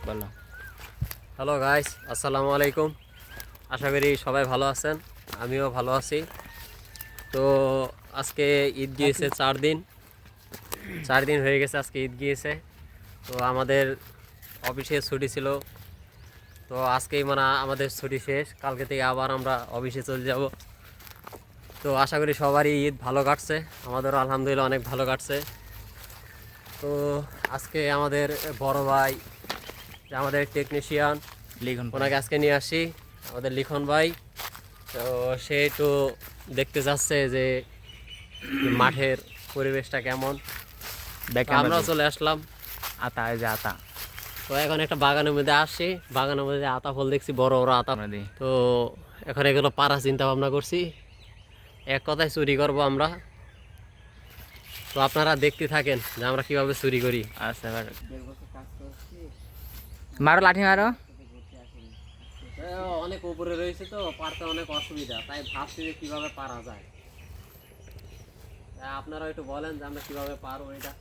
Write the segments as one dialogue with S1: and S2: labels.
S1: বলো।
S2: Hello guys, আসসালামু আলাইকুম। আশা করি সবাই ভালো আছেন, আমিও ভালো আছি। তো আজকে ঈদ গিয়েছে 4 দিন হয়ে গেছে। আজকে ঈদ গিয়েছে, তো আমাদের অফিসে ছুটি ছিল। তো আজকেই মানে আমাদের ছুটি শেষ, কালকে থেকে আবার আমরা অফিসে চলে যাব। তো আশা করি সবারই ঈদ ভালো কাটছে, আমাদেরও আলহামদুলিল্লাহ অনেক ভালো কাটছে। তো আজকে আমাদের বড় ভাই, যে আমাদের টেকনিশিয়ান,
S1: লিখন
S2: ওনাকে আজকে নিয়ে আসি, আমাদের লিখন ভাই। তো সে একটু দেখতে যাচ্ছে যে মাঠের পরিবেশটা কেমন। তো আমরাও চলে আসলাম।
S1: আতা, এই যে আতা
S2: তো এখন একটা বাগানের মধ্যে আসছি, বাগানের মধ্যে আতা ফল দেখছি, বড় বড় আতা।
S1: আমরা দিই।
S2: তো এখন এগুলো পাড়া চিন্তা ভাবনা করছি, এক কথায় চুরি করব আমরা। তো আপনারা দেখতে থাকেন যে আমরা কিভাবে চুরি করি।
S1: আচ্ছা, এবার মারো, লাঠি মারো।
S2: অনেক উপরে রয়েছে, তো পারতে অনেক অসুবিধা, তাই ভাবছি যে কিভাবে পারা যায়। আপনারা একটু বলেন যে আমরা কিভাবে পারবো এটা।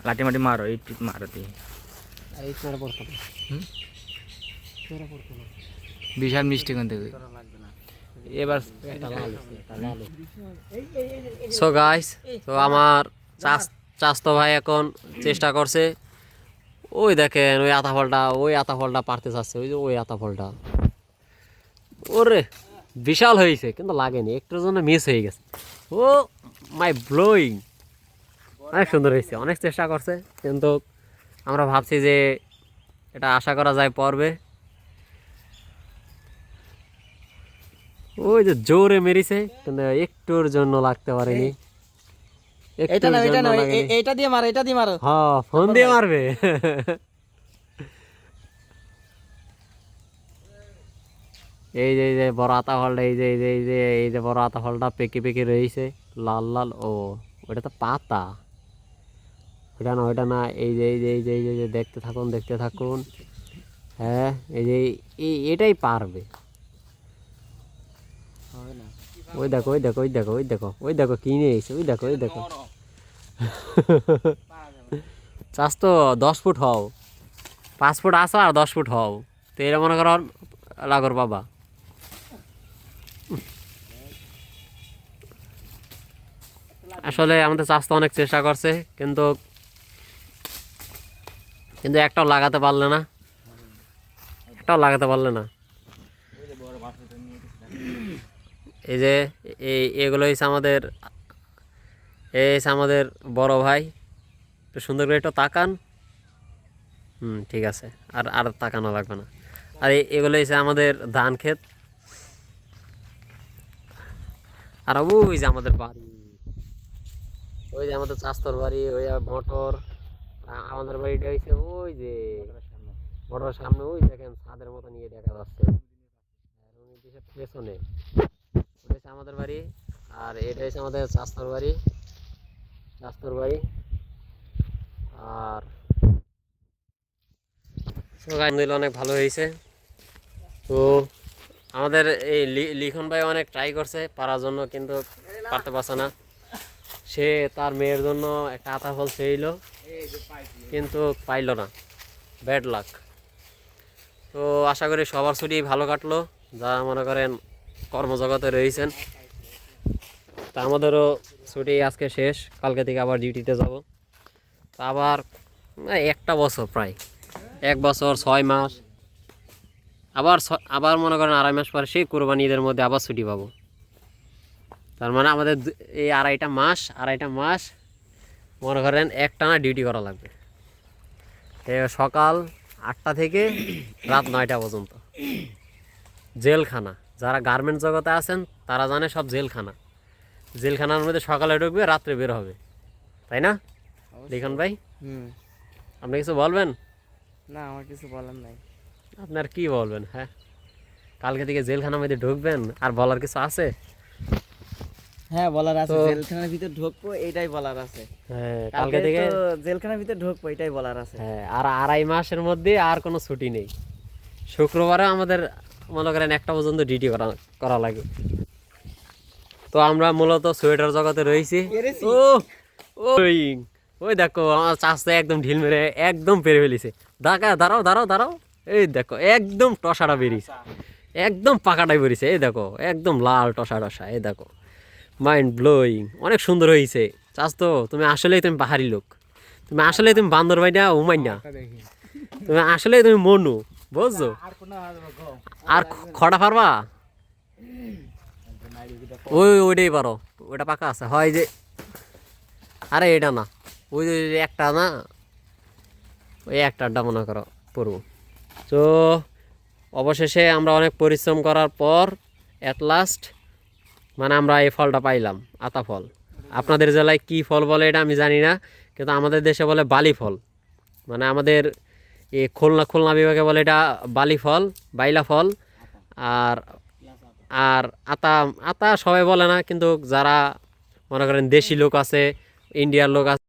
S1: লাঠি মাটি মারো, এই মারো দিয়ে। বিশাল মিষ্টি কিন্তু এবার
S2: সো গাইস, তো আমার চাস্তো ভাই এখন চেষ্টা করছে। ওই দেখেন ওই আতা ফলটা পারতে চাচ্ছে, ওই যে ওই আতা ফলটা। ওরে বিশাল হয়েছে, কিন্তু লাগেনি, একটুর জন্য মিস হয়ে গেছে। ও মাই ব্লোয়িং, অনেক সুন্দর হয়েছে, অনেক চেষ্টা করছে, কিন্তু আমরা ভাবছি যে এটা আশা করা যায় পড়বে। ওই যে জোরে মেরেছে, কিন্তু একটুর জন্য লাগতে পারেনি।
S1: এটা দিয়ে মারো, এটা দিয়ে মারো।
S2: হ্যাঁ, ফোন দিয়ে মারবে। এই যে বড় আতা ফলটা, এই যে বড় আতা ফলটা পেকে পেকে রয়েছে, লাল লাল। ও ওটা তো পাতা, ওটা না। এই যে দেখতে থাকুন। হ্যাঁ, এই যে এটাই পারবে। ওই দেখো কি নিয়ে এসে, ওই দেখো। চাষ তো 10 ফুট হও, 5 ফুট আসো আর 10 ফুট হও, তো এরা মনে করো লাগর বাবা। আসলে আমাদের চাষ তো অনেক চেষ্টা করছে, কিন্তু একটাও লাগাতে পারলে না, এই যে এগুলো হচ্ছে আমাদের বড় ভাই। একটু সুন্দর করে একটু তাকান। ঠিক আছে, আর তাকানো লাগবে না। আর এগুলো হচ্ছে আমাদের ধান ক্ষেত। আর ওই যে আমাদের বাড়ি, ওই যে আমাদের চাস্তর বাড়ি, ওই মোটর। আমাদের বাড়িটা হয়েছে ওই যে মোটরের সামনে, ওই দেখেন ছাদের মতো নিয়ে দেখা যাচ্ছে, পেছনে। ওটা হচ্ছে আমাদের বাড়ি, আর এটা হচ্ছে আমাদের চাস্তর বাড়ি। আর আলহামদুলিল্লাহ অনেক ভালো হয়েছে। তো আমাদের এই লিখন ভাই অনেক ট্রাই করছে পারার জন্য, কিন্তু পারতে পারছে না। সে তার মেয়ের জন্য একটা আতা ফল চেয়েছিল, কিন্তু পাইল না, ব্যাড লাক। তো আশা করি সবার ছুটি ভালো কাটলো, যারা মনে করেন কর্মজগতে রয়েছেন। তা আমাদেরও ছুটি আজকে শেষ, কালকে থেকে আবার ডিউটিতে যাব। তা আবার একটা বছর, প্রায় 1 বছর 6 মাস, আবার মনে করেন 2.5 মাস পরে সেই কোরবানি ঈদের মধ্যে আবার ছুটি পাবো। তার মানে আমাদের এই আড়াইটা মাস মনে করেন একটানা ডিউটি করা লাগবে, সকাল 8টা থেকে রাত 9টা পর্যন্ত। জেলখানা, যারা গার্মেন্টস জগতে আছেন তারা জানে, সব জেলখানার মধ্যে সকালে ঢুকবে, রাত্রে বের হবে, তাই না লিখন ভাই? আপনি কিছু বলবেন?
S1: না, আমার কিছু বলার নাই।
S2: আপনার কি বলবেন? হ্যাঁ, কালকে থেকে জেলখানার মধ্যে ঢুকবেন, আর বলার কিছু আছে?
S1: হ্যাঁ, বলার আছে, জেলখানার ভিতর ঢুকবো এটাই বলার আছে।
S2: হ্যাঁ, কালকে থেকে
S1: জেলখানার ভিতর ঢুকবো এটাই বলার আছে।
S2: হ্যাঁ, আর 2.5 মাসের মধ্যে আর কোনো ছুটি নেই। শুক্রবারে আমাদের মনে করেন 1টা পর্যন্ত ডিউটি করা লাগে। তো আমরা মূলত সোয়েটার জগতে রয়েছি। ও ওই ওই দেখো আমার চাষতে একদম ঢিল মেরে একদম পেরে ফেলিছে। দাঁড়াও দাঁড়াও দাঁড়াও, এই দেখো একদম টসাটা বেরিয়েছে, একদম পাকাটাই বেরিয়েছে। এই দেখো একদম লাল টসা টসা, এই দেখো মাইন্ড ব্লোয়িং, অনেক সুন্দর হয়েছে। চাষ তো তুমি আসলেই তুমি পাহাড়ি লোক, তুমি আসলেই তুমি বান্দর ভাই না উমাই না, তুমি আসলেই তুমি মনু, বুঝছো? আর খড়া পারবা? ওইটাই পারো, ওইটা পাকা আছে হয় যে, আরে এটা না, ওই যে একটা না, ওই একটাটা মনে করো পড়বো। তো অবশেষে আমরা অনেক পরিশ্রম করার পর অ্যাট লাস্ট মানে আমরা এই ফলটা পাইলাম, আতা ফল। আপনাদের জেলায় কি ফল বলে এটা আমি জানি না, কিন্তু আমাদের দেশে বলে বালি ফল। মানে আমাদের এই খুলনা বিভাগে বলে এটা বালি ফল, বাইলা ফল। আর আর আতা, আতা সবাই বলে না, কিন্তু যারা মনে করেন দেশি লোক আছে, ইন্ডিয়ার লোক আছে,